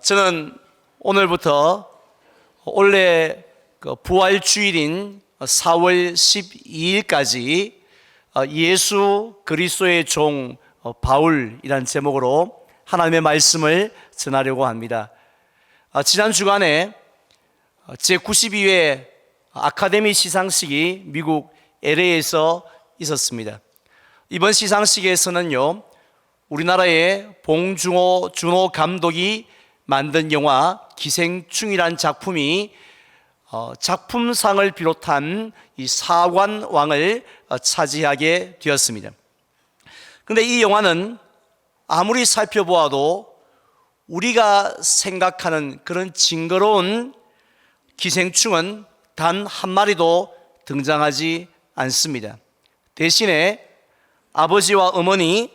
저는 오늘부터 원래 부활 주일인 4월 12일까지 예수 그리스도의 종 바울이라는 제목으로 하나님의 말씀을 전하려고 합니다. 지난 주간에 제92회 아카데미 시상식이 미국 LA에서 있었습니다. 이번 시상식에서는요, 우리나라의 봉준호 감독이 만든 영화 기생충이란 작품이 작품상을 비롯한 이 사관왕을 차지하게 되었습니다. 그런데 이 영화는 아무리 살펴보아도 우리가 생각하는 그런 징그러운 기생충은 단 한 마리도 등장하지 않습니다. 대신에 아버지와 어머니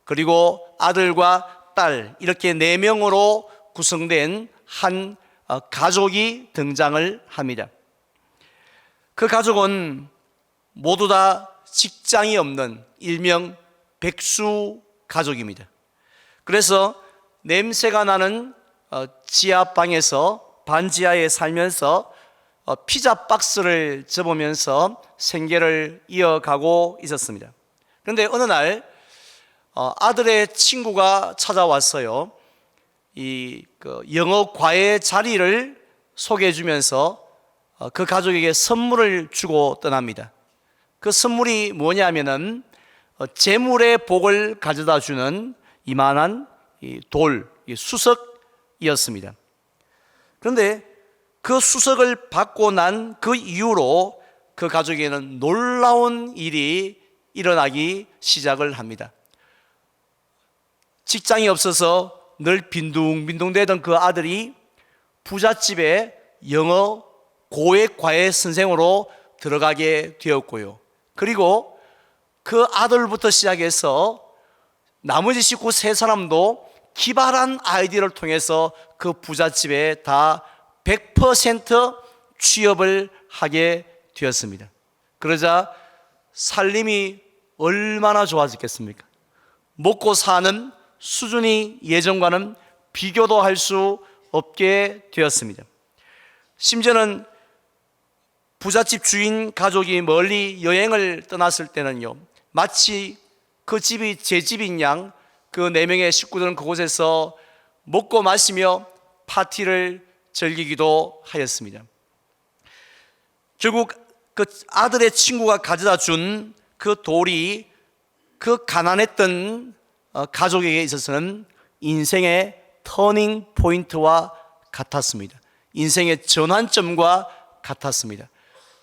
그리고 아들과 딸 이렇게 4명으로 구성된 한 가족이 등장을 합니다. 그 가족은 모두 다 직장이 없는 일명 백수 가족입니다. 그래서 냄새가 나는 지하방에서 반지하에 살면서 피자 박스를 접으면서 생계를 이어가고 있었습니다. 그런데 어느 날 아들의 친구가 찾아왔어요. 영어 과외 자리를 소개해 주면서 그 가족에게 선물을 주고 떠납니다. 그 선물이 뭐냐면은 재물의 복을 가져다 주는 이만한 돌, 수석이었습니다. 그런데 그 수석을 받고 난 그 이후로 그 가족에게는 놀라운 일이 일어나기 시작을 합니다. 직장이 없어서 늘 빈둥빈둥대던 그 아들이 부잣집에 영어 고액 과외 선생으로 들어가게 되었고요. 그리고 그 아들부터 시작해서 나머지 식구 3사람도 기발한 아이디어를 통해서 그 부잣집에 다 100% 취업을 하게 되었습니다. 그러자 살림이 얼마나 좋아졌겠습니까? 먹고 사는 수준이 예전과는 비교도 할 수 없게 되었습니다. 심지어는 부잣집 주인 가족이 멀리 여행을 떠났을 때는요, 마치 그 집이 제 집인 양 그 4명의 식구들은 그곳에서 먹고 마시며 파티를 즐기기도 하였습니다. 결국 그 아들의 친구가 가져다 준 그 돌이 그 가난했던 가족에게 있어서는 인생의 터닝 포인트와 같았습니다. 인생의 전환점과 같았습니다.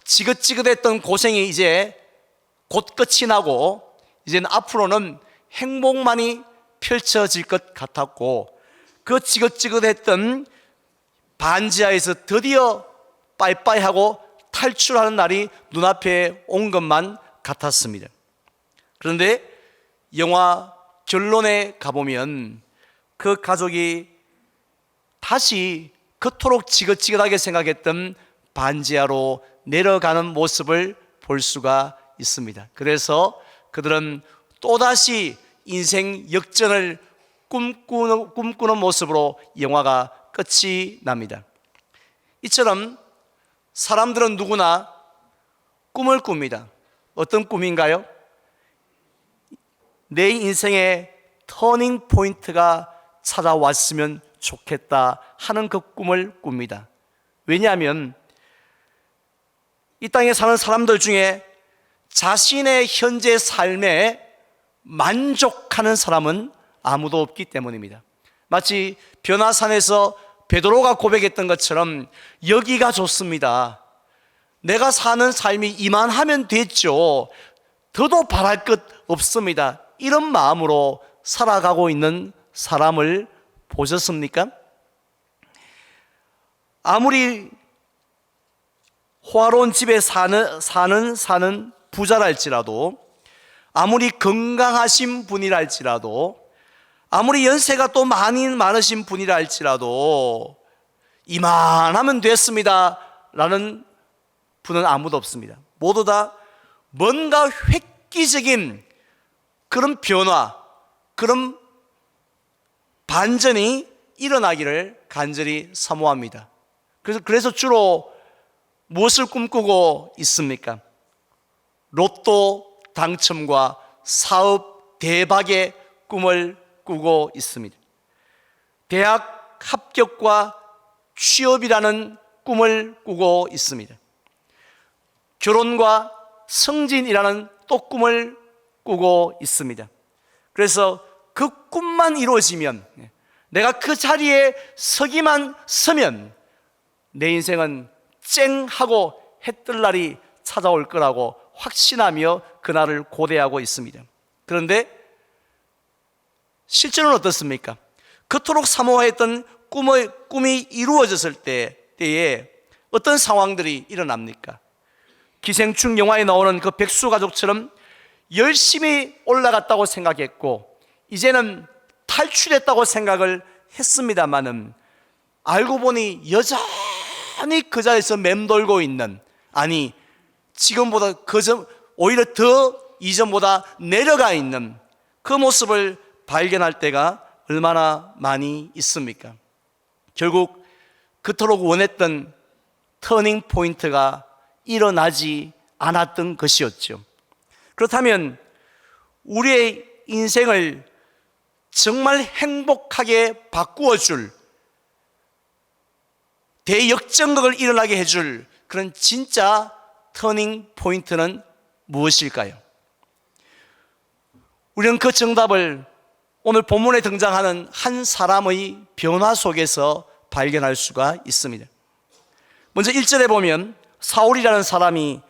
지긋지긋했던 고생이 이제 곧 끝이 나고 이제는 앞으로는 행복만이 펼쳐질 것 같았고, 그 지긋지긋했던 반지하에서 드디어 빠이빠이하고 탈출하는 날이 눈앞에 온 것만 같았습니다. 그런데 영화 결론에 가보면 그 가족이 다시 그토록 지긋지긋하게 생각했던 반지하로 내려가는 모습을 볼 수가 있습니다. 그래서 그들은 또다시 인생 역전을 꿈꾸는 모습으로 영화가 끝이 납니다. 이처럼 사람들은 누구나 꿈을 꿉니다. 어떤 꿈인가요? 내 인생의 터닝 포인트가 찾아왔으면 좋겠다 하는 그 꿈을 꿉니다. 왜냐하면 이 땅에 사는 사람들 중에 자신의 현재 삶에 만족하는 사람은 아무도 없기 때문입니다. 마치 변화산에서 베드로가 고백했던 것처럼 여기가 좋습니다. 내가 사는 삶이 이만하면 됐죠. 더도 바랄 것 없습니다. 이런 마음으로 살아가고 있는 사람을 보셨습니까? 아무리 호화로운 집에 사는 부자랄지라도, 아무리 건강하신 분이랄지라도, 아무리 연세가 또 많으신 분이랄지라도 이만하면 됐습니다 라는 분은 아무도 없습니다. 모두 다 뭔가 획기적인 그런 변화, 그런 반전이 일어나기를 간절히 사모합니다. 그래서 주로 무엇을 꿈꾸고 있습니까? 로또 당첨과 사업 대박의 꿈을 꾸고 있습니다. 대학 합격과 취업이라는 꿈을 꾸고 있습니다. 결혼과 승진이라는 또 꿈을 꾸고 있습니다. 그래서 그 꿈만 이루어지면, 내가 그 자리에 서면 내 인생은 쨍 하고 해 뜰 날이 찾아올 거라고 확신하며 그날을 고대하고 있습니다. 그런데 실제로는 어떻습니까? 그토록 사모했던 꿈이 이루어졌을 때에 어떤 상황들이 일어납니까? 기생충 영화에 나오는 그 백수 가족처럼 열심히 올라갔다고 생각했고 이제는 탈출했다고 생각을 했습니다마는 알고 보니 여전히 그 자리에서 맴돌고 있는, 아니 지금보다 오히려 더 이전보다 내려가 있는 그 모습을 발견할 때가 얼마나 많이 있습니까? 결국 그토록 원했던 터닝 포인트가 일어나지 않았던 것이었죠. 그렇다면 우리의 인생을 정말 행복하게 바꾸어줄, 대역전극을 일어나게 해줄 그런 진짜 터닝 포인트는 무엇일까요? 우리는 그 정답을 오늘 본문에 등장하는 한 사람의 변화 속에서 발견할 수가 있습니다. 먼저 1절에 보면 사울이라는 사람이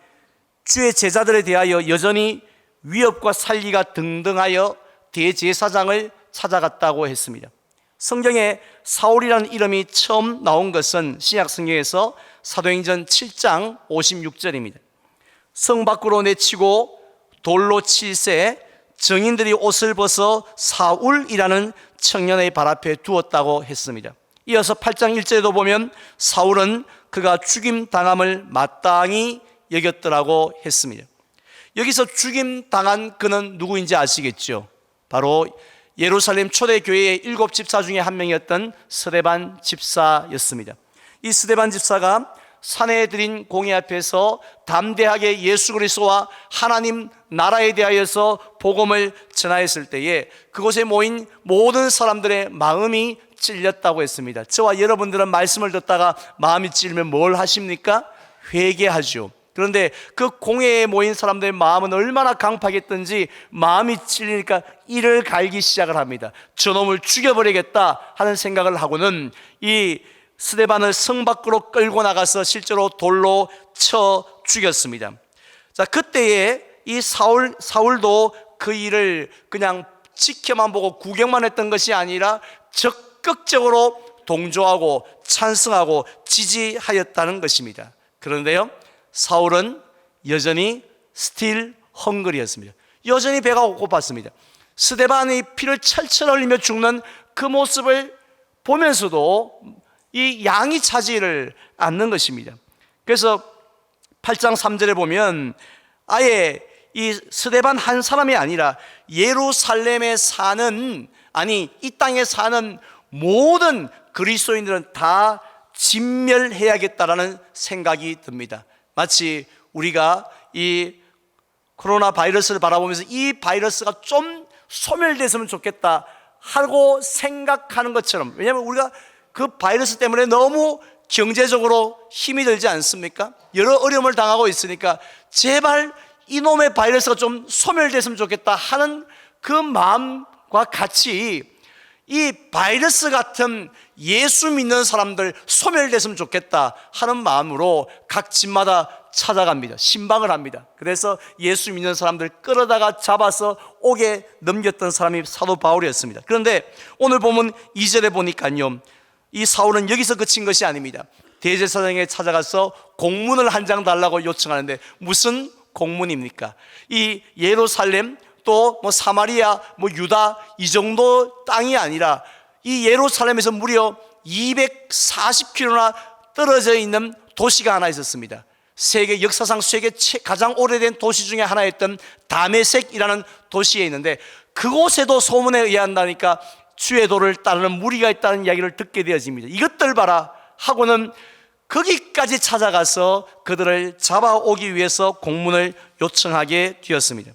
주의 제자들에 대하여 여전히 위협과 살기가 등등하여 대제사장을 찾아갔다고 했습니다. 성경에 사울이라는 이름이 처음 나온 것은 신약 성경에서 사도행전 7장 56절입니다. 성 밖으로 내치고 돌로 칠세 정인들이 옷을 벗어 사울이라는 청년의 발 앞에 두었다고 했습니다. 이어서 8장 1절에도 보면 사울은 그가 죽임당함을 마땅히 여겼더라고 했습니다. 여기서 죽임당한 그는 누구인지 아시겠죠? 바로 예루살렘 초대교회의 7 집사 중에 한 명이었던 스데반 집사였습니다. 이 스데반 집사가 산에 들인 공회 앞에서 담대하게 예수 그리스도와 하나님 나라에 대하여서 복음을 전하였을 때에 그곳에 모인 모든 사람들의 마음이 찔렸다고 했습니다. 저와 여러분들은 말씀을 듣다가 마음이 찔리면 뭘 하십니까? 회개하죠. 그런데 그 공회에 모인 사람들의 마음은 얼마나 강팍했던지 마음이 찔리니까 이를 갈기 시작을 합니다. 저놈을 죽여버리겠다 하는 생각을 하고는 이 스데반을 성 밖으로 끌고 나가서 실제로 돌로 쳐 죽였습니다. 자, 그때에 이 사울도 그 일을 그냥 지켜만 보고 구경만 했던 것이 아니라 적극적으로 동조하고 찬성하고 지지하였다는 것입니다. 그런데요, 사울은 여전히 still hungry였습니다. 여전히 배가 고팠습니다. 스데반이 피를 철철 흘리며 죽는 그 모습을 보면서도 이 양이 차지를 않는 것입니다. 그래서 8장 3절에 보면 아예 이 스데반 한 사람이 아니라 예루살렘에 사는, 아니 이 땅에 사는 모든 그리스도인들은 다 진멸해야겠다라는 생각이 듭니다. 마치 우리가 이 코로나 바이러스를 바라보면서 이 바이러스가 좀 소멸됐으면 좋겠다 하고 생각하는 것처럼, 왜냐하면 우리가 그 바이러스 때문에 너무 경제적으로 힘이 들지 않습니까? 여러 어려움을 당하고 있으니까 제발 이놈의 바이러스가 좀 소멸됐으면 좋겠다 하는 그 마음과 같이 이 바이러스 같은 예수 믿는 사람들 소멸됐으면 좋겠다 하는 마음으로 각 집마다 찾아갑니다. 신방을 합니다. 그래서 예수 믿는 사람들 끌어다가 잡아서 옥에 넘겼던 사람이 사도 바울이었습니다. 그런데 오늘 보면 2절에 보니까요, 이 사울은 여기서 그친 것이 아닙니다. 대제사장에게 찾아가서 공문을 한 장 달라고 요청하는데 무슨 공문입니까? 이 예루살렘 또 사마리아 유다 이 정도 땅이 아니라 이 예루살렘에서 무려 240km나 떨어져 있는 도시가 하나 있었습니다. 역사상 세계 가장 오래된 도시 중에 하나였던 다메섹이라는 도시에 있는데 그곳에도 소문에 의한다니까 주의 도를 따르는 무리가 있다는 이야기를 듣게 되어집니다. 이것들 봐라 하고는 거기까지 찾아가서 그들을 잡아오기 위해서 공문을 요청하게 되었습니다.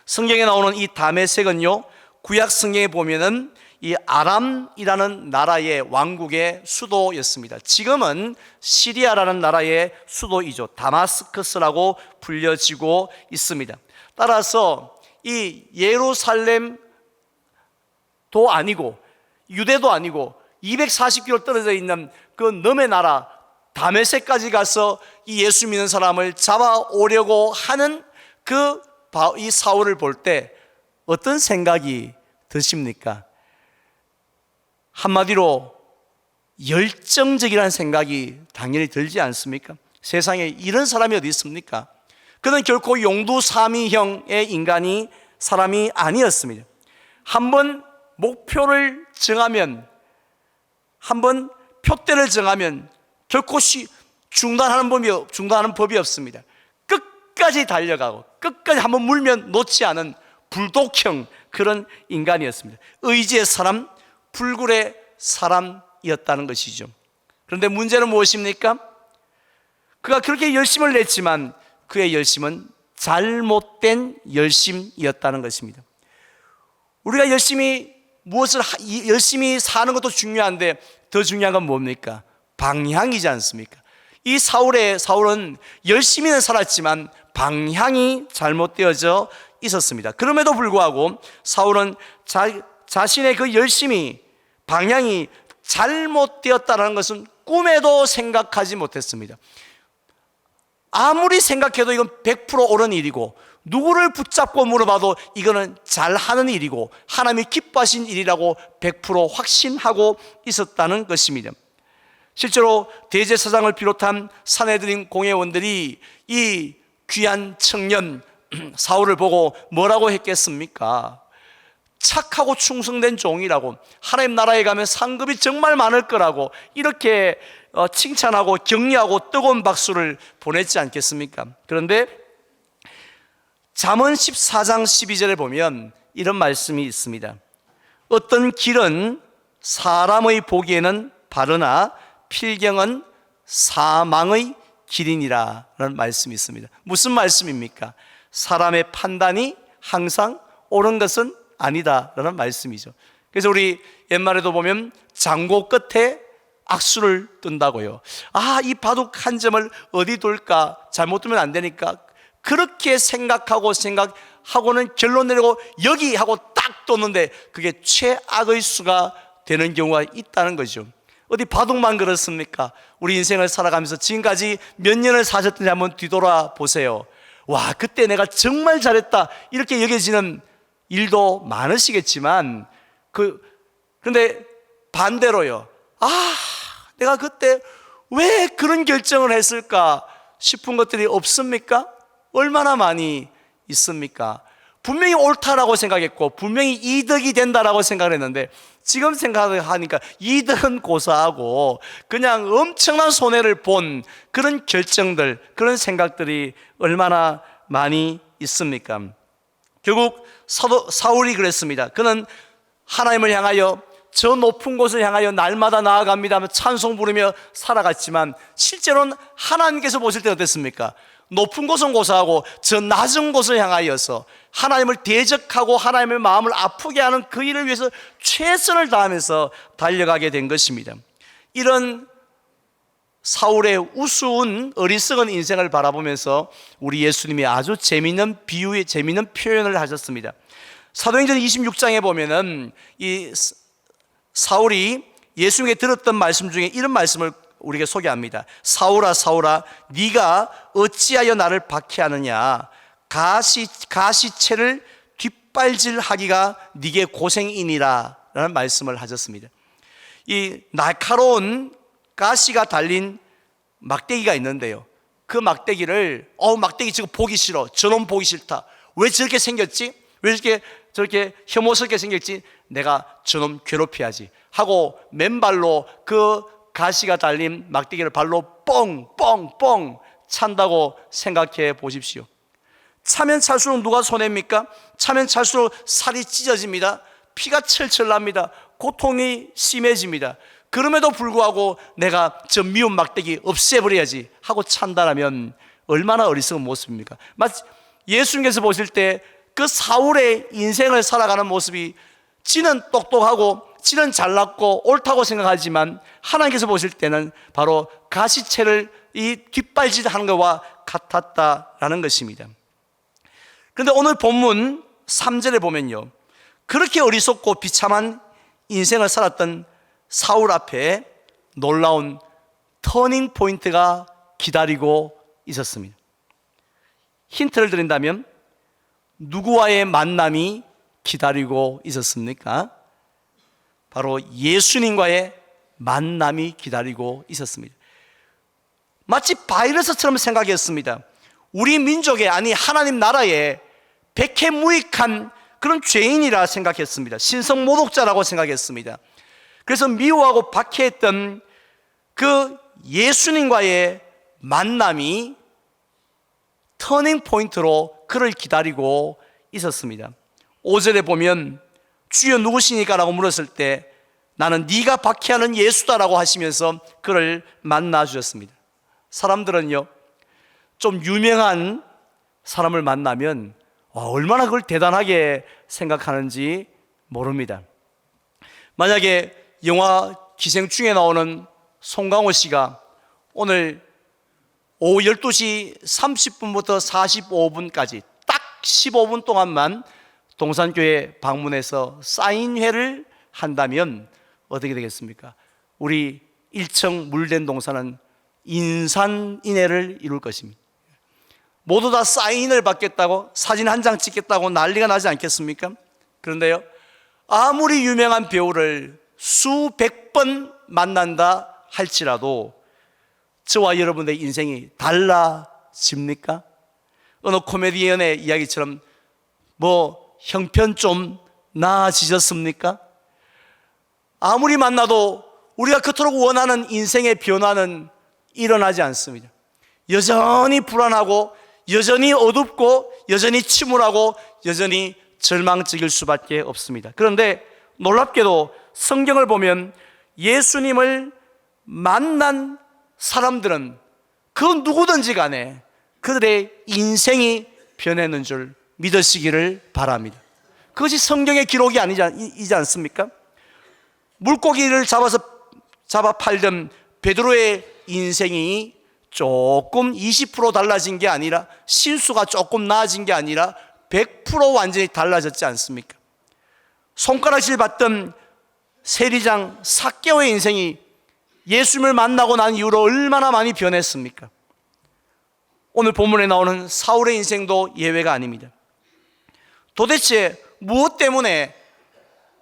성경에 나오는 이 다메섹은요, 구약 성경에 보면은 이 아람이라는 나라의 왕국의 수도였습니다. 지금은 시리아라는 나라의 수도이죠. 다마스커스라고 불려지고 있습니다. 따라서 이 예루살렘도 아니고 유대도 아니고 240km 떨어져 있는 그 너의 나라 다메섹까지 가서 이 예수 믿는 사람을 잡아오려고 하는 이 사울을 볼 때 어떤 생각이 드십니까? 한마디로 열정적이라는 생각이 당연히 들지 않습니까? 세상에 이런 사람이 어디 있습니까? 그는 결코 용두사미형의 사람이 아니었습니다. 한번 목표를 정하면, 한번 표대를 정하면 결코 중단하는 법이 없습니다. 끝까지 달려가고 끝까지 한번 물면 놓지 않은 불독형 그런 인간이었습니다. 의지의 사람, 불굴의 사람이었다는 것이죠. 그런데 문제는 무엇입니까? 그가 그렇게 열심을 냈지만 그의 열심은 잘못된 열심이었다는 것입니다. 우리가 열심히 사는 것도 중요한데 더 중요한 건 뭡니까? 방향이지 않습니까? 이 사울은 열심히는 살았지만 방향이 잘못되어져 있었습니다. 그럼에도 불구하고 사울은 자신의 그 방향이 잘못되었다는 것은 꿈에도 생각하지 못했습니다. 아무리 생각해도 이건 100% 옳은 일이고, 누구를 붙잡고 물어봐도 이거는 잘하는 일이고 하나님이 기뻐하신 일이라고 100% 확신하고 있었다는 것입니다. 실제로 대제사장을 비롯한 산헤드린 공회원들이 이 귀한 청년 사울을 보고 뭐라고 했겠습니까? 착하고 충성된 종이라고, 하나님 나라에 가면 상급이 정말 많을 거라고 이렇게 칭찬하고 격려하고 뜨거운 박수를 보냈지 않겠습니까? 그런데 잠언 14장 12절에 보면 이런 말씀이 있습니다. 어떤 길은 사람의 보기에는 바르나 필경은 사망의 길이니라 라는 말씀이 있습니다. 무슨 말씀입니까? 사람의 판단이 항상 옳은 것은 아니다 라는 말씀이죠. 그래서 우리 옛말에도 보면 장고 끝에 악수를 뜬다고요. 이 바둑 한 점을 어디 둘까? 잘못 두면 안 되니까 그렇게 생각하고는 결론 내리고 여기 하고 딱 뒀는데 그게 최악의 수가 되는 경우가 있다는 거죠. 어디 바둑만 그렇습니까? 우리 인생을 살아가면서 지금까지 몇 년을 사셨든지 한번 뒤돌아 보세요. 와, 그때 내가 정말 잘했다 이렇게 여겨지는 일도 많으시겠지만 그런데 반대로요, 내가 그때 왜 그런 결정을 했을까 싶은 것들이 없습니까? 얼마나 많이 있습니까? 분명히 옳다라고 생각했고 분명히 이득이 된다라고 생각을 했는데 지금 생각하니까 이득은 고사하고 그냥 엄청난 손해를 본 그런 결정들, 그런 생각들이 얼마나 많이 있습니까? 결국 사울이 그랬습니다. 그는 하나님을 향하여 저 높은 곳을 향하여 날마다 나아갑니다 하며 찬송 부르며 살아갔지만 실제로는 하나님께서 보실 때 어땠습니까? 높은 곳은 고사하고 저 낮은 곳을 향하여서 하나님을 대적하고 하나님의 마음을 아프게 하는 그 일을 위해서 최선을 다하면서 달려가게 된 것입니다. 이런 사울의 우스운 어리석은 인생을 바라보면서 우리 예수님이 아주 재미있는 표현을 하셨습니다. 사도행전 26장에 보면은 이 사울이 예수님께 들었던 말씀 중에 이런 말씀을 우리에게 소개합니다. 사울아 사울아 네가 어찌하여 나를 박해하느냐? 가시채를 뒷발질하기가 네게 고생이니라 라는 말씀을 하셨습니다. 이 날카로운 가시가 달린 막대기가 있는데요, 그 막대기를 막대기 지금 보기 싫어, 저놈 보기 싫다, 왜 저렇게 생겼지? 왜 저렇게 혐오스럽게 생겼지? 내가 저놈 괴롭혀야지 하고 맨발로 그 가시가 달린 막대기를 발로 뻥뻥뻥 찬다고 생각해 보십시오. 차면 찰수록 누가 손해입니까? 차면 찰수록 살이 찢어집니다. 피가 철철 납니다. 고통이 심해집니다. 그럼에도 불구하고 내가 저 미운 막대기 없애버려야지 하고 찬다라면 얼마나 어리석은 모습입니까? 마치 예수님께서 보실 때 그 사울의 인생을 살아가는 모습이 지는 똑똑하고 지는 잘났고 옳다고 생각하지만 하나님께서 보실 때는 바로 가시채를 이 뒷발질하는 것과 같았다라는 것입니다. 그런데 오늘 본문 3절에 보면요, 그렇게 어리석고 비참한 인생을 살았던 사울 앞에 놀라운 터닝 포인트가 기다리고 있었습니다. 힌트를 드린다면 누구와의 만남이 기다리고 있었습니까? 바로 예수님과의 만남이 기다리고 있었습니다. 마치 바이러스처럼 생각했습니다. 우리 민족에, 아니 하나님 나라에 백해무익한 그런 죄인이라 생각했습니다. 신성모독자라고 생각했습니다. 그래서 미워하고 박해했던 그 예수님과의 만남이 터닝 포인트로 그를 기다리고 있었습니다. 5절에 보면 주여 누구시니까? 라고 물었을 때 나는 네가 박해하는 예수다라고 하시면서 그를 만나 주셨습니다. 사람들은요, 좀 유명한 사람을 만나면 얼마나 그걸 대단하게 생각하는지 모릅니다. 만약에 영화 기생충에 나오는 송강호 씨가 오늘 오후 12시 30분부터 45분까지 딱 15분 동안만 동산교회 방문해서 사인회를 한다면 어떻게 되겠습니까? 우리 1층 물된 동산은 인산인해를 이룰 것입니다. 모두 다 사인을 받겠다고, 사진 한 장 찍겠다고 난리가 나지 않겠습니까? 그런데요, 아무리 유명한 배우를 수백 번 만난다 할지라도 저와 여러분의 인생이 달라집니까? 어느 코미디언의 이야기처럼 형편 좀 나아지셨습니까? 아무리 만나도 우리가 그토록 원하는 인생의 변화는 일어나지 않습니다. 여전히 불안하고, 여전히 어둡고, 여전히 침울하고, 여전히 절망적일 수밖에 없습니다. 그런데 놀랍게도 성경을 보면 예수님을 만난 사람들은 그 누구든지 간에 그들의 인생이 변했는 줄 믿으시기를 바랍니다. 그것이 성경의 기록이 아니지 않습니까? 물고기를 잡아 팔던 베드로의 인생이 조금 20% 달라진 게 아니라, 신수가 조금 나아진 게 아니라 100% 완전히 달라졌지 않습니까? 손가락질 받던 세리장 삭개오의 인생이 예수님을 만나고 난 이후로 얼마나 많이 변했습니까? 오늘 본문에 나오는 사울의 인생도 예외가 아닙니다. 도대체 무엇 때문에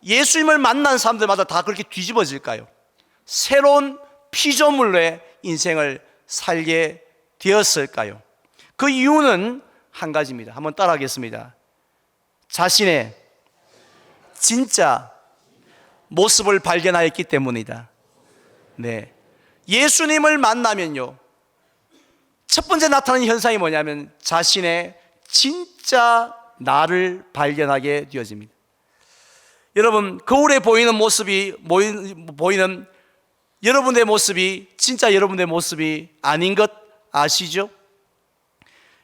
예수님을 만난 사람들마다 다 그렇게 뒤집어질까요? 새로운 피조물로의 인생을 살게 되었을까요? 그 이유는 한 가지입니다. 한번 따라하겠습니다. 자신의 진짜 모습을 발견하였기 때문이다. 네, 예수님을 만나면요, 첫 번째 나타나는 현상이 뭐냐면 자신의 진짜 나를 발견하게 되어집니다. 여러분, 거울에 보이는 모습이 보이는 여러분의 모습이 진짜 여러분의 모습이 아닌 것 아시죠?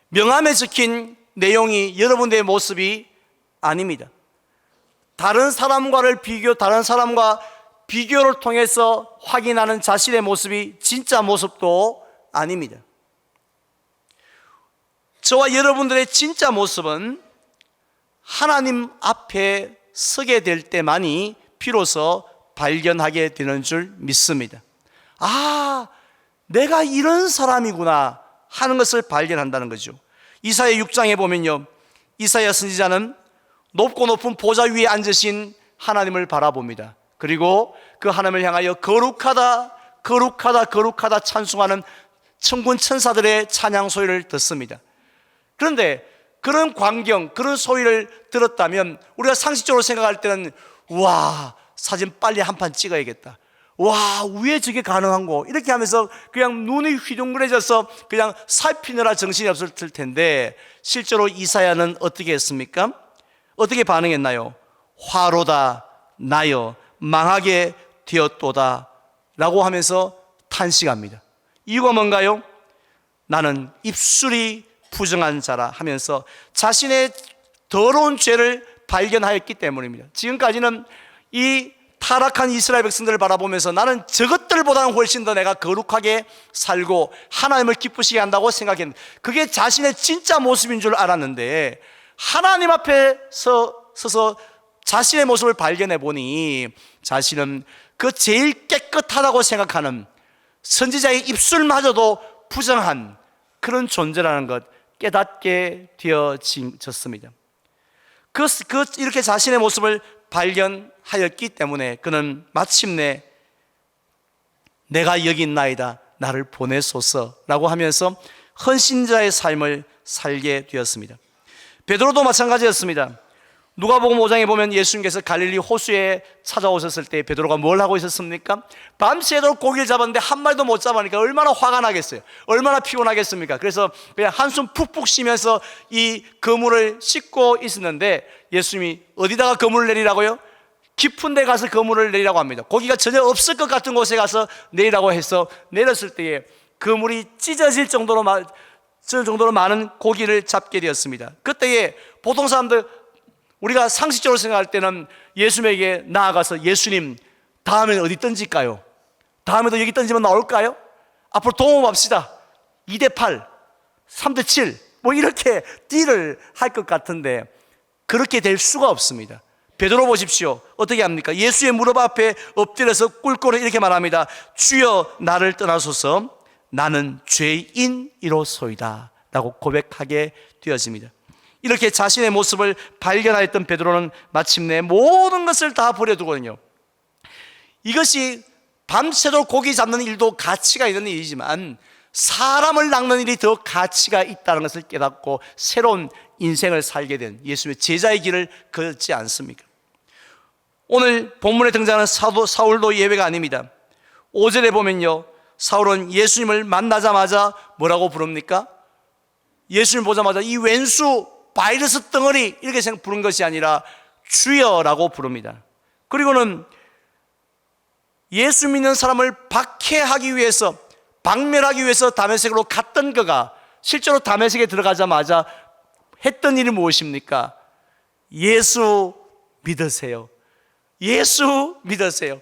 명함에 적힌 내용이 여러분의 모습이 아닙니다. 다른 사람과 비교를 통해서 확인하는 자신의 모습이 진짜 모습도 아닙니다. 저와 여러분들의 진짜 모습은 하나님 앞에 서게 될 때만이 비로소 발견하게 되는 줄 믿습니다. 아, 내가 이런 사람이구나 하는 것을 발견한다는 거죠. 이사야 6장에 보면요, 이사야 선지자는 높고 높은 보좌 위에 앉으신 하나님을 바라봅니다. 그리고 그 하나님을 향하여 거룩하다 거룩하다 거룩하다 찬송하는 천군 천사들의 찬양 소리를 듣습니다. 그런데 그런 광경, 그런 소리를 들었다면 우리가 상식적으로 생각할 때는 와, 사진 빨리 한 판 찍어야겠다, 와, 왜 저게 가능한고, 이렇게 하면서 그냥 눈이 휘둥그레져서 그냥 살피느라 정신이 없을 텐데, 실제로 이사야는 어떻게 했습니까? 어떻게 반응했나요? 화로다 나여 망하게 되었도다 라고 하면서 탄식합니다. 이유가 뭔가요? 나는 입술이 부정한 자라 하면서 자신의 더러운 죄를 발견하였기 때문입니다. 지금까지는 이 타락한 이스라엘 백성들을 바라보면서 나는 저것들보다는 훨씬 더 내가 거룩하게 살고 하나님을 기쁘시게 한다고 생각했는데, 그게 자신의 진짜 모습인 줄 알았는데 하나님 앞에 서서 자신의 모습을 발견해 보니 자신은 그 제일 깨끗하다고 생각하는 선지자의 입술마저도 부정한 그런 존재라는 것 깨닫게 되어졌습니다. 이렇게 자신의 모습을 발견하였기 때문에 그는 마침내 내가 여기 있나이다 나를 보내소서라고 하면서 헌신자의 삶을 살게 되었습니다. 베드로도 마찬가지였습니다. 누가복음 5장에 보면 예수님께서 갈릴리 호수에 찾아오셨을 때 베드로가 뭘 하고 있었습니까? 밤새도록 고기를 잡았는데 한 마리도 못 잡으니까 얼마나 화가 나겠어요. 얼마나 피곤하겠습니까? 그래서 그냥 한숨 푹푹 쉬면서 이 그물을 씻고 있었는데 예수님이 어디다가 그물을 내리라고요? 깊은 데 가서 그물을 내리라고 합니다. 고기가 전혀 없을 것 같은 곳에 가서 내리라고 해서 내렸을 때에 그물이 찢어질 정도로 많은 고기를 잡게 되었습니다. 그때에 보통 사람들, 우리가 상식적으로 생각할 때는 예수님에게 나아가서 예수님 다음엔 어디 던질까요? 다음에도 여기 던지면 나올까요? 앞으로 동업합시다. 2대8, 3대7 뭐 이렇게 딜을 할 것 같은데 그렇게 될 수가 없습니다. 베드로 보십시오. 어떻게 합니까? 예수의 무릎 앞에 엎드려서 꿇고는 이렇게 말합니다. 주여 나를 떠나소서 나는 죄인이로소이다 라고 고백하게 되어집니다. 이렇게 자신의 모습을 발견하였던 베드로는 마침내 모든 것을 다 버려두거든요. 이것이 밤새도록 고기 잡는 일도 가치가 있는 일이지만 사람을 낚는 일이 더 가치가 있다는 것을 깨닫고 새로운 인생을 살게 된 예수님의 제자의 길을 걷지 않습니까? 오늘 본문에 등장하는 사울도 예외가 아닙니다. 5절에 보면요, 사울은 예수님을 만나자마자 뭐라고 부릅니까? 예수님 보자마자 이 왼수 바이러스 덩어리 이렇게 부른 것이 아니라 주여라고 부릅니다. 그리고는 예수 믿는 사람을 박해하기 위해서, 박멸하기 위해서 다메섹으로 갔던 그가 실제로 다메섹에 들어가자마자 했던 일이 무엇입니까? 예수 믿으세요. 예수 믿으세요.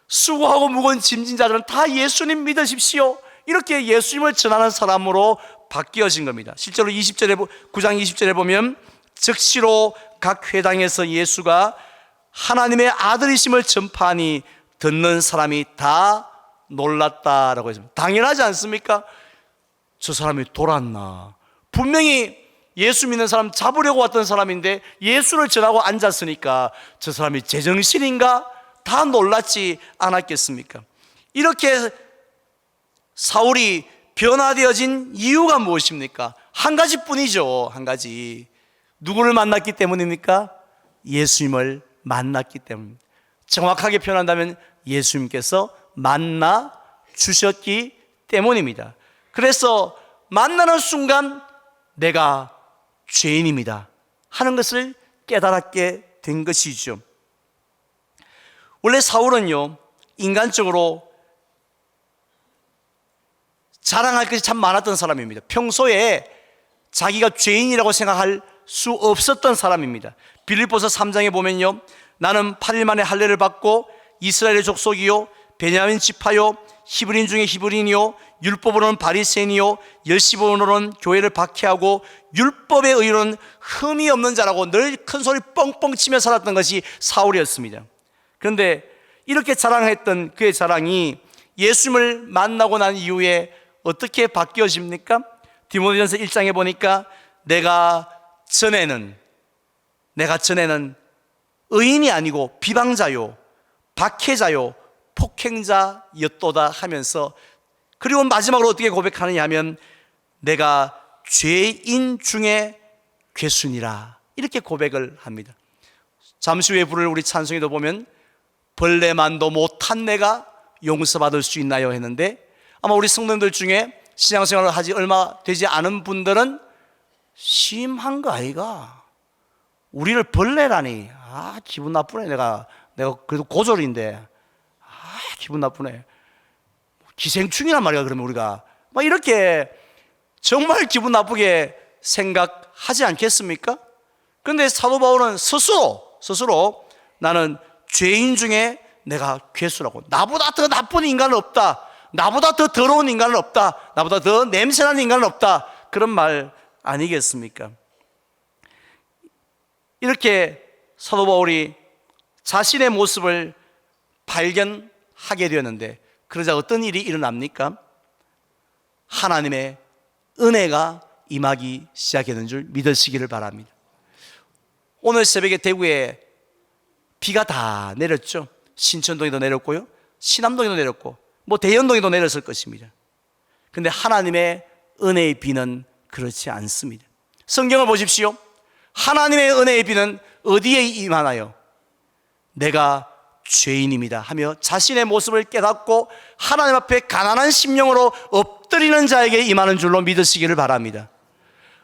수고하고 무거운 짐진 자들은 다 예수님 믿으십시오. 이렇게 예수님을 전하는 사람으로 바뀌어진 겁니다. 실제로 9장 20절에 보면 즉시로 각 회당에서 예수가 하나님의 아들이심을 전파하니 듣는 사람이 다 놀랐다라고 했습니다. 당연하지 않습니까? 저 사람이 돌았나? 분명히 예수 믿는 사람 잡으려고 왔던 사람인데 예수를 전하고 앉았으니까 저 사람이 제정신인가? 다 놀랐지 않았겠습니까? 이렇게 사울이 변화되어진 이유가 무엇입니까? 한 가지뿐이죠. 한 가지. 누구를 만났기 때문입니까? 예수님을 만났기 때문입니다. 정확하게 표현한다면 예수님께서 만나 주셨기 때문입니다. 그래서 만나는 순간 내가 죄인입니다 하는 것을 깨달았게 된 것이죠. 원래 사울은요, 인간적으로 자랑할 것이 참 많았던 사람입니다. 평소에 자기가 죄인이라고 생각할 수 없었던 사람입니다. 빌립보서 3장에 보면요, 나는 8일 만에 할례를 받고 이스라엘의 족속이요 베냐민 지파요 히브리인 중에 히브리인이요 율법으로는 바리새인이요 열심으로는 교회를 박해하고 율법의 의로는 흠이 없는 자라고 늘 큰 소리 뻥뻥 치며 살았던 것이 사울이었습니다. 그런데 이렇게 자랑했던 그의 자랑이 예수님을 만나고 난 이후에 어떻게 바뀌어집니까? 디모데전서 1장에 보니까 내가 전에는 의인이 아니고 비방자요 박해자요 폭행자였도다 하면서, 그리고 마지막으로 어떻게 고백하느냐 하면 내가 죄인 중에 괴순이라 이렇게 고백을 합니다. 잠시 후에 부를 우리 찬송에도 보면 벌레만도 못한 내가 용서받을 수 있나요 했는데, 아마 우리 성도님들 중에 신앙생활을 하지 얼마 되지 않은 분들은 심한 거 아이가? 우리를 벌레라니, 기분 나쁘네. 내가 내가 그래도 고졸인데 기분 나쁘네. 기생충이란 말이야. 그러면 우리가 막 이렇게 정말 기분 나쁘게 생각하지 않겠습니까? 그런데 사도 바울은 스스로 나는 죄인 중에 내가 괴수라고, 나보다 더 나쁜 인간은 없다, 나보다 더 더러운 인간은 없다, 나보다 더 냄새나는 인간은 없다, 그런 말 아니겠습니까? 이렇게 사도 바울이 자신의 모습을 발견하게 되었는데, 그러자 어떤 일이 일어납니까? 하나님의 은혜가 임하기 시작했는 줄 믿으시기를 바랍니다. 오늘 새벽에 대구에 비가 다 내렸죠. 신천동에도 내렸고요, 신암동에도 내렸고, 대연동에도 내렸을 것입니다. 그런데 하나님의 은혜의 비는 그렇지 않습니다. 성경을 보십시오. 하나님의 은혜의 비는 어디에 임하나요? 내가 죄인입니다 하며 자신의 모습을 깨닫고 하나님 앞에 가난한 심령으로 엎드리는 자에게 임하는 줄로 믿으시기를 바랍니다.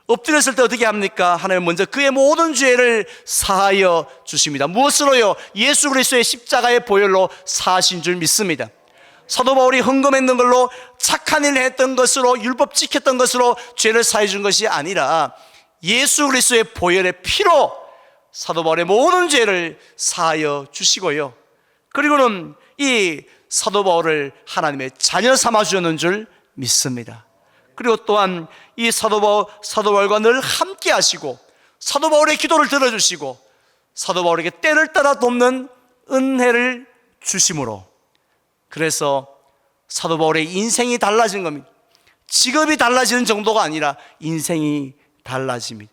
엎드렸을 때 어떻게 합니까? 하나님 먼저 그의 모든 죄를 사하여 주십니다. 무엇으로요? 예수 그리스도의 십자가의 보혈로 사하신 줄 믿습니다. 사도 바울이 헌금했는 걸로, 착한 일을 했던 것으로, 율법 지켰던 것으로 죄를 사해 준 것이 아니라 예수 그리스도의 보혈의 피로 사도 바울의 모든 죄를 사하여 주시고요, 그리고는 이 사도 바울을 하나님의 자녀 삼아 주셨는 줄 믿습니다. 그리고 또한 이 사도 바울과 늘 함께 하시고, 사도 바울의 기도를 들어주시고, 사도 바울에게 때를 따라 돕는 은혜를 주심으로, 그래서 사도 바울의 인생이 달라진 겁니다. 직업이 달라지는 정도가 아니라 인생이 달라집니다.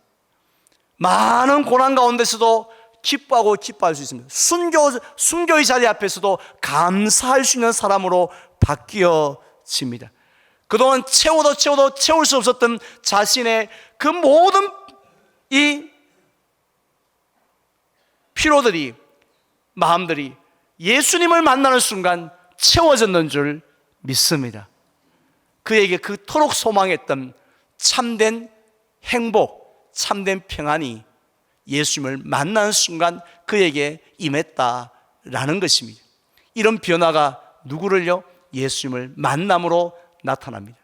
많은 고난 가운데서도 기뻐할 수 있습니다. 순교의 자리 앞에서도 감사할 수 있는 사람으로 바뀌어집니다. 그동안 채워도 채울 수 없었던 자신의 그 모든 이 피로들이, 마음들이 예수님을 만나는 순간 채워졌는 줄 믿습니다. 그에게 그토록 소망했던 참된 행복, 참된 평안이 예수님을 만나는 순간 그에게 임했다라는 것입니다. 이런 변화가 누구를요? 예수님을 만남으로 나타납니다.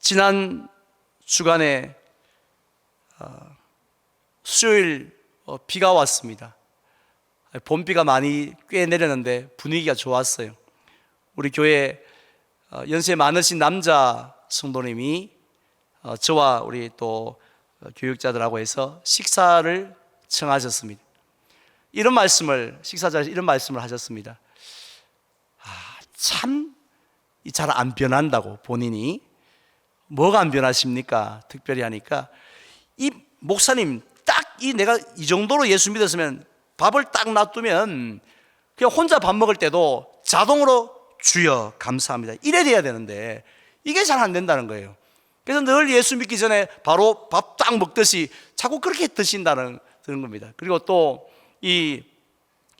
지난 주간에 수요일 비가 왔습니다. 봄비가 꽤 내렸는데 분위기가 좋았어요. 우리 교회 연세 많으신 남자 성도님이 저와 우리 또 교육자들하고 해서 식사를 청하셨습니다. 식사 자리에서 이런 말씀을 하셨습니다. 참 잘 안 변한다고, 본인이. 뭐가 안 변하십니까? 특별히 하니까, 이 목사님 내가 이 정도로 예수 믿었으면 밥을 딱 놔두면 그냥 혼자 밥 먹을 때도 자동으로 주여 감사합니다 이래 돼야 되는데 이게 잘 안 된다는 거예요. 그래서 늘 예수 믿기 전에 바로 밥 딱 먹듯이 자꾸 그렇게 드신다는 겁니다. 그리고 또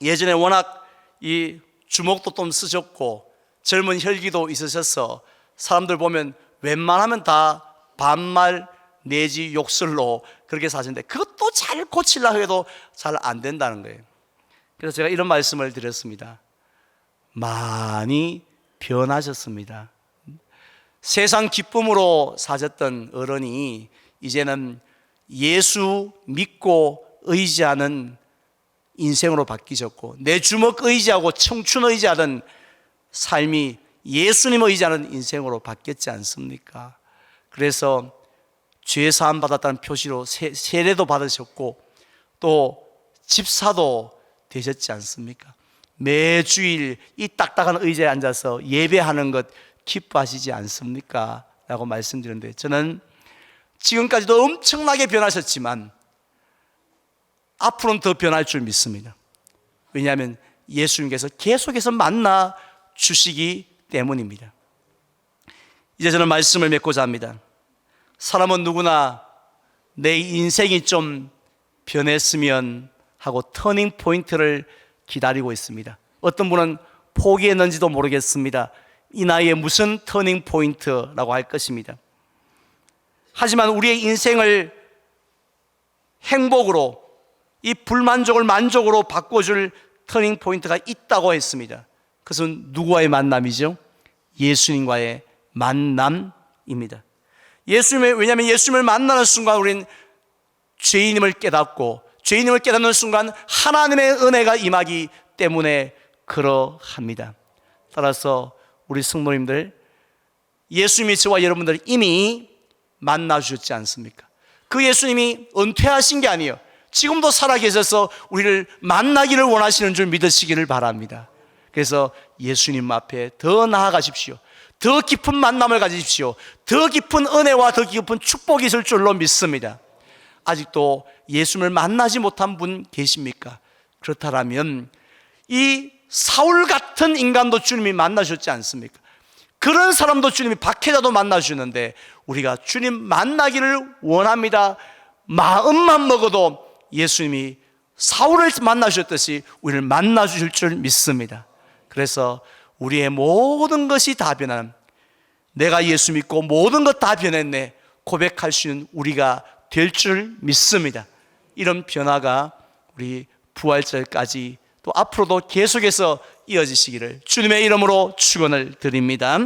예전에 워낙 이 주먹도 좀 쓰셨고 젊은 혈기도 있으셔서 사람들 보면 웬만하면 다 반말 내지 욕설로 그렇게 사시는데, 그것도 잘 고치려고 해도 잘 안 된다는 거예요. 그래서 제가 이런 말씀을 드렸습니다. 많이 변하셨습니다. 세상 기쁨으로 사셨던 어른이 이제는 예수 믿고 의지하는 인생으로 바뀌셨고, 내 주먹 의지하고 청춘 의지하던 삶이 예수님 의지하는 인생으로 바뀌었지 않습니까? 그래서 죄 사함 받았다는 표시로 세례도 받으셨고 또 집사도 되셨지 않습니까? 매주일 이 딱딱한 의자에 앉아서 예배하는 것 기뻐하시지 않습니까? 라고 말씀드렸는데, 저는 지금까지도 엄청나게 변하셨지만 앞으로는 더 변할 줄 믿습니다. 왜냐하면 예수님께서 계속해서 만나 주시기 때문입니다. 이제 저는 말씀을 맺고자 합니다. 사람은 누구나 내 인생이 좀 변했으면 하고 터닝 포인트를 기다리고 있습니다. 어떤 분은 포기했는지도 모르겠습니다. 이 나이에 무슨 터닝 포인트라고 할 것입니다. 하지만 우리의 인생을 행복으로, 이 불만족을 만족으로 바꿔줄 터닝 포인트가 있다고 했습니다. 그것은 누구와의 만남이죠? 예수님과의 만남입니다. 왜냐하면 예수님을 만나는 순간 우리는 죄인임을 깨닫고, 죄인임을 깨닫는 순간 하나님의 은혜가 임하기 때문에 그러합니다. 따라서 우리 성도님들, 예수님이 저와 여러분들 이미 만나주셨지 않습니까? 그 예수님이 은퇴하신 게 아니에요. 지금도 살아계셔서 우리를 만나기를 원하시는 줄 믿으시기를 바랍니다. 그래서 예수님 앞에 더 나아가십시오. 더 깊은 만남을 가지십시오. 더 깊은 은혜와 더 깊은 축복이 있을 줄로 믿습니다. 아직도 예수님을 만나지 못한 분 계십니까? 그렇다면 이 사울 같은 인간도 주님이 만나셨지 않습니까? 그런 사람도 주님이 박해자도 만나주는데 우리가 주님 만나기를 원합니다. 마음만 먹어도 예수님이 사울을 만나주셨듯이 우리를 만나주실 줄 믿습니다. 그래서 우리의 모든 것이 다 변하는, 내가 예수 믿고 모든 것 다 변했네 고백할 수 있는 우리가 될 줄 믿습니다. 이런 변화가 우리 부활절까지 또 앞으로도 계속해서 이어지시기를 주님의 이름으로 축원을 드립니다.